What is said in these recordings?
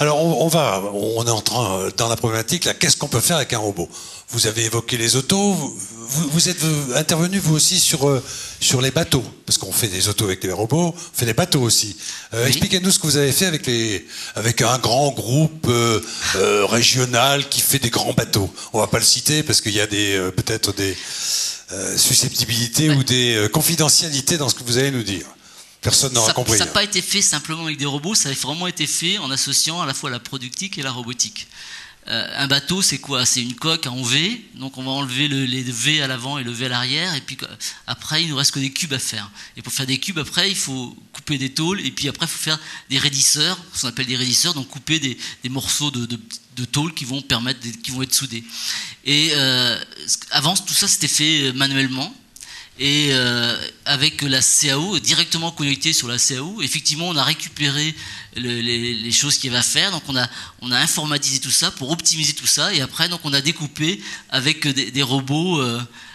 Alors on est en train dans la problématique là. Qu'est-ce qu'on peut faire avec un robot? Vous avez évoqué les autos. Vous êtes intervenu vous aussi sur les bateaux, parce qu'on fait des autos avec les robots, on fait des bateaux aussi. Oui. Expliquez-nous ce que vous avez fait avec un grand groupe régional qui fait des grands bateaux. On va pas le citer parce qu'il y a peut-être des susceptibilités ou des confidentialités dans ce que vous allez nous dire. Personne n'aura compris. Ça n'a pas été fait simplement avec des robots, ça a vraiment été fait en associant à la fois la productique et la robotique. Un bateau, c'est quoi? C'est une coque en V, donc on va enlever les V à l'avant et le V à l'arrière, et puis après, il nous reste que des cubes à faire. Et pour faire des cubes, après, il faut couper des tôles, et puis après, il faut faire des raidisseurs, ce qu'on appelle des raidisseurs, donc couper des morceaux de tôle qui vont être soudés. Et avant, tout ça, c'était fait manuellement. Et avec la CAO, directement connecté sur la CAO, effectivement, on a récupéré les choses qu'il y avait à faire. Donc, on a informatisé tout ça pour optimiser tout ça. Et après, donc, on a découpé avec des robots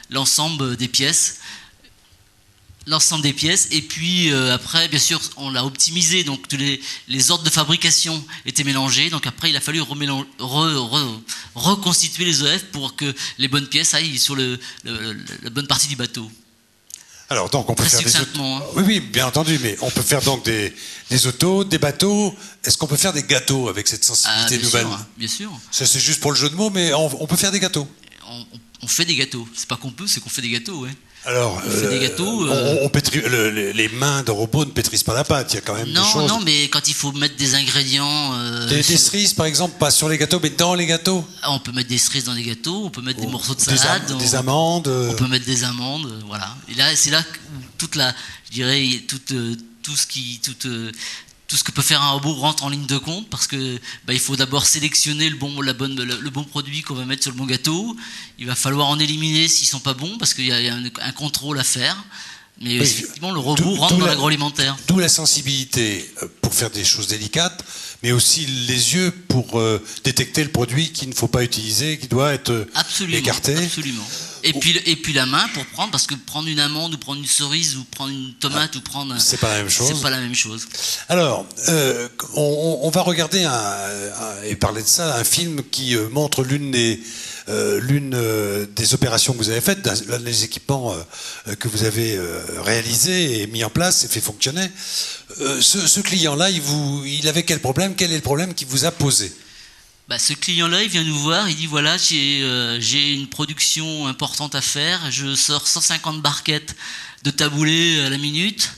l'ensemble des pièces. Et puis après, bien sûr, on l'a optimisé. Donc, tous les ordres de fabrication étaient mélangés. Donc, après, il a fallu reconstituer les OF pour que les bonnes pièces aillent sur la bonne partie du bateau. Alors, donc, on peut faire des autos. Hein. Oui, bien entendu, mais on peut faire donc des autos, des bateaux. Est-ce qu'on peut faire des gâteaux avec cette sensibilité nouvelle? Bien sûr. Ça, c'est juste pour le jeu de mots, mais on peut faire des gâteaux. On fait des gâteaux. C'est pas qu'on peut, c'est qu'on fait des gâteaux, ouais. Alors, on fait des gâteaux. Les mains de robot ne pétrisent pas la pâte. Il y a quand même des choses. Non, mais quand il faut mettre des ingrédients. Des cerises, par exemple, pas sur les gâteaux, mais dans les gâteaux. On peut mettre des cerises dans les gâteaux. On peut mettre des morceaux de salade. Des amandes. On peut mettre des amandes, voilà. Et là, c'est là où tout ce que peut faire un robot rentre en ligne de compte, parce que il faut d'abord sélectionner le bon produit qu'on va mettre sur le bon gâteau. Il va falloir en éliminer s'ils sont pas bons, parce qu'il y a un contrôle à faire. Mais effectivement, le robot rentre dans l'agroalimentaire. D'où la sensibilité pour faire des choses délicates, mais aussi les yeux pour détecter le produit qu'il ne faut pas utiliser, qui doit être écarté. Absolument. Et puis la main pour prendre, parce que prendre une amande ou prendre une cerise ou prendre une tomate ou prendre... C'est pas la même chose. C'est pas la même chose. Alors, on va regarder et parler de ça, un film qui montre l'une des opérations que vous avez faites, l'un des équipements que vous avez réalisé et mis en place et fait fonctionner. Ce client-là, il avait quel problème? Quel est le problème qu'il vous a posé? Ce client-là, il vient nous voir, il dit voilà, j'ai une production importante à faire, je sors 150 barquettes de taboulé à la minute,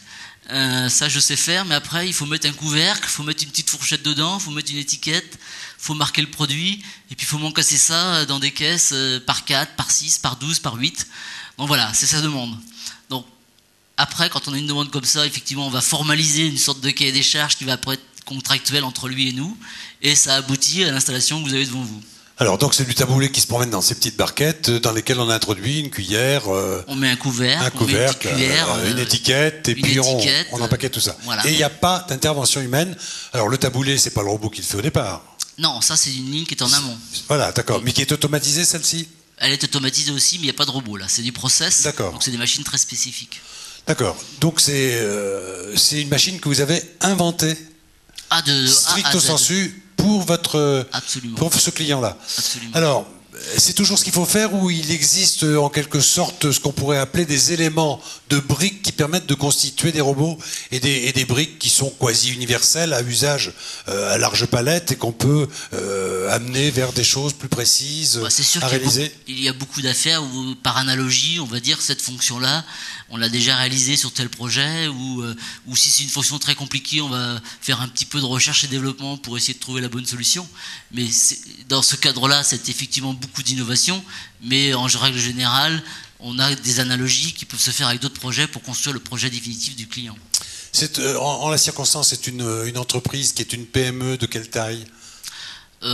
ça je sais faire, mais après il faut mettre un couvercle, il faut mettre une petite fourchette dedans, il faut mettre une étiquette, il faut marquer le produit, et puis il faut m'encasser ça dans des caisses par 4, par 6, par 12, par 8. Donc voilà, c'est sa demande. Donc après, quand on a une demande comme ça, effectivement, on va formaliser une sorte de cahier des charges qui va après être contractuel entre lui et nous, et ça aboutit à l'installation que vous avez devant vous. Alors donc c'est du taboulé qui se promène dans ces petites barquettes dans lesquelles on introduit une cuillère, on met un couvercle, on met une petite cuillère, une étiquette, et puis on empaquette tout ça. Voilà. Et il n'y a pas d'intervention humaine. Alors le taboulé, c'est pas le robot qui le fait au départ. Non, ça c'est une ligne qui est en amont. Voilà, d'accord. Mais qui est automatisée celle-ci? Elle est automatisée aussi, mais il n'y a pas de robot là. C'est du process. D'accord. Donc c'est des machines très spécifiques. D'accord. Donc c'est une machine que vous avez inventée. Stricto sensu pour ce client-là. Absolument. Alors, c'est toujours ce qu'il faut faire, ou il existe en quelque sorte ce qu'on pourrait appeler des éléments de briques qui permettent de constituer des robots et des briques qui sont quasi universelles à usage à large palette et qu'on peut amener vers des choses plus précises à réaliser. Il y a beaucoup d'affaires où, par analogie, on va dire cette fonction-là, on l'a déjà réalisée sur tel projet, ou si c'est une fonction très compliquée, on va faire un petit peu de recherche et développement pour essayer de trouver la bonne solution. Mais dans ce cadre-là, c'est effectivement beaucoup d'innovation, mais en règle générale, on a des analogies qui peuvent se faire avec d'autres projets pour construire le projet définitif du client. En la circonstance, c'est une entreprise qui est une PME de quelle taille?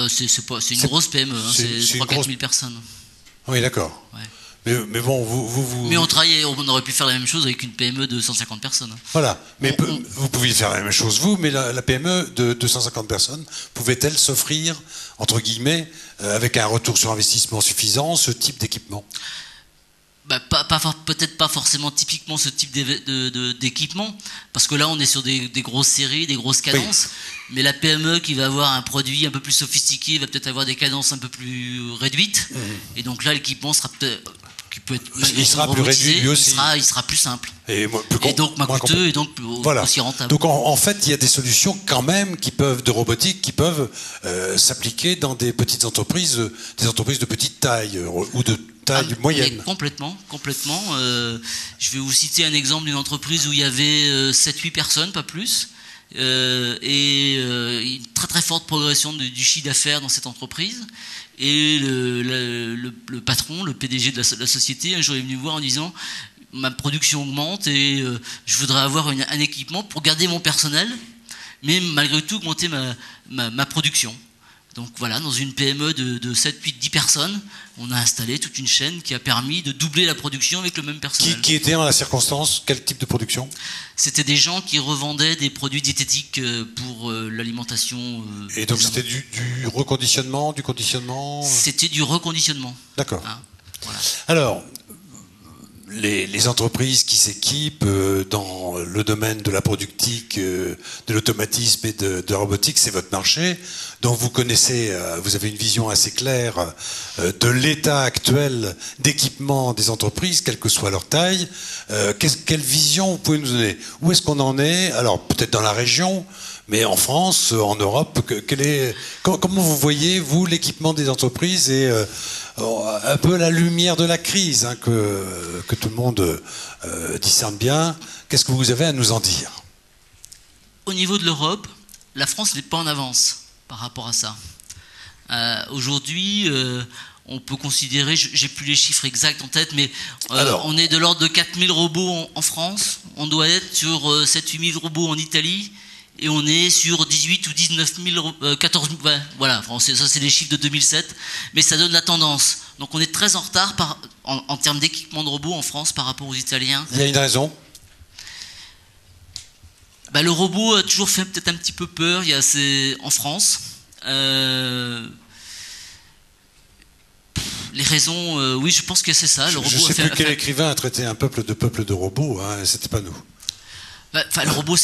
C'est une grosse PME, hein, c'est 3-4 000 personnes. Oui, d'accord. Ouais. Mais bon, vous... Mais on aurait pu faire la même chose avec une PME de 150 personnes. Voilà, mais vous pouviez faire la même chose vous, mais la PME de 250 personnes, pouvait-elle s'offrir, entre guillemets, avec un retour sur investissement suffisant, ce type d'équipement? Peut-être pas forcément typiquement ce type d'équipement, parce que là on est sur des grosses séries, des grosses cadences, oui. Mais la PME qui va avoir un produit un peu plus sophistiqué va peut-être avoir des cadences un peu plus réduites, et donc là l'équipement sera peut-être... Il sera plus réduit lui aussi. Il sera plus simple. Et donc moins coûteux et donc aussi rentable. Donc en fait, il y a des solutions quand même de robotique qui peuvent s'appliquer dans des petites entreprises, des entreprises de petite taille ou de taille moyenne. Complètement. Je vais vous citer un exemple d'une entreprise où il y avait 7-8 personnes, pas plus. Une très très forte progression du chiffre d'affaires dans cette entreprise. Et le patron, le PDG de la société, un jour est venu me voir en disant ma production augmente et je voudrais avoir un équipement pour garder mon personnel, mais malgré tout augmenter ma production. Donc voilà, dans une PME de 7, 8, 10 personnes, on a installé toute une chaîne qui a permis de doubler la production avec le même personnel. Qui était en la circonstance, quel type de production ? C'était des gens qui revendaient des produits diététiques pour l'alimentation. Et donc c'était du reconditionnement, du conditionnement ? C'était du reconditionnement. D'accord. Hein, voilà. Alors, les entreprises qui s'équipent dans le domaine de la productique, de l'automatisme et de la robotique, c'est votre marché. Donc vous connaissez, vous avez une vision assez claire de l'état actuel d'équipement des entreprises, quelle que soit leur taille. Quelle vision vous pouvez nous donner ? Où est-ce qu'on en est ? Alors peut-être dans la région, mais en France, en Europe, comment vous voyez, vous, l'équipement des entreprises et un peu la lumière de la crise, hein, que tout le monde discerne bien. Qu'est-ce que vous avez à nous en dire ? Au niveau de l'Europe, la France n'est pas en avance par rapport à ça. Aujourd'hui, on peut considérer, j'ai plus les chiffres exacts en tête, mais on est de l'ordre de 4000 robots en France, on doit être sur 7-8 000 robots en Italie, et on est sur 18 ou 19 000, 14 000, voilà, ça c'est les chiffres de 2007, mais ça donne la tendance. Donc on est très en retard en termes d'équipement de robots en France par rapport aux Italiens. Il y a une raison ? Le robot a toujours fait peut-être un petit peu peur en France. Les raisons, oui, je pense que c'est ça. Je ne sais plus quel écrivain a traité un peuple de robots, hein, c'était pas nous. Le robot,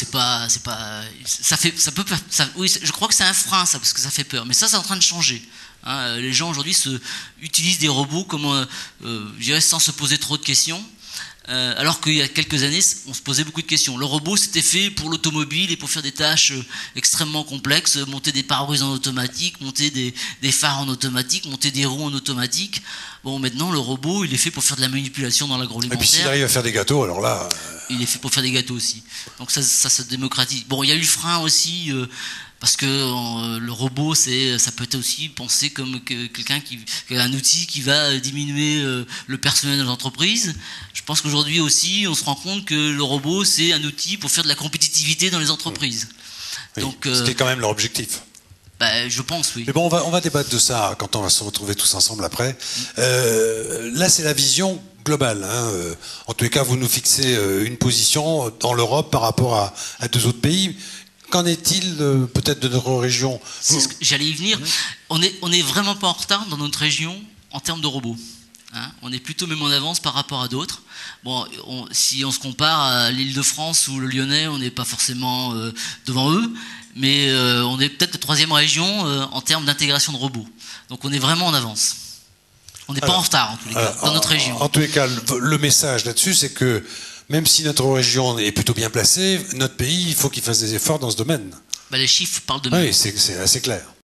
oui, je crois que c'est un frein, ça, parce que ça fait peur. Mais ça, c'est en train de changer. Hein, les gens aujourd'hui utilisent des robots comme, je dirais, sans se poser trop de questions. Alors qu'il y a quelques années, on se posait beaucoup de questions. Le robot, c'était fait pour l'automobile et pour faire des tâches extrêmement complexes, monter des pare-brises en automatique, monter des phares en automatique, monter des roues en automatique. Bon, maintenant, le robot, il est fait pour faire de la manipulation dans l'agroalimentaire. Et puis s'il arrive à faire des gâteaux, alors là... Il est fait pour faire des gâteaux aussi. Donc ça se démocratise. Bon, il y a eu le frein aussi... parce que le robot, ça peut être aussi pensé comme quelqu'un un outil qui va diminuer le personnel de l'entreprise. Je pense qu'aujourd'hui aussi, on se rend compte que le robot, c'est un outil pour faire de la compétitivité dans les entreprises. Oui, donc, c'était quand même leur objectif. Je pense, oui. Mais bon, on va débattre de ça quand on va se retrouver tous ensemble après. Là, c'est la vision globale. Hein. En tous les cas, vous nous fixez une position dans l'Europe par rapport à deux autres pays. Qu'en est-il peut-être de notre région ? J'allais y venir. On est vraiment pas en retard dans notre région en termes de robots. Hein, on est plutôt même en avance par rapport à d'autres. Bon, si on se compare à l'Île-de-France ou le Lyonnais, on n'est pas forcément devant eux, mais on est peut-être la troisième région en termes d'intégration de robots. Donc on est vraiment en avance. On n'est pas en retard en tous les cas, dans notre région. En tous les cas, le message là-dessus, c'est que même si notre région est plutôt bien placée, notre pays, il faut qu'il fasse des efforts dans ce domaine. Les chiffres parlent de nous. Oui, c'est assez clair.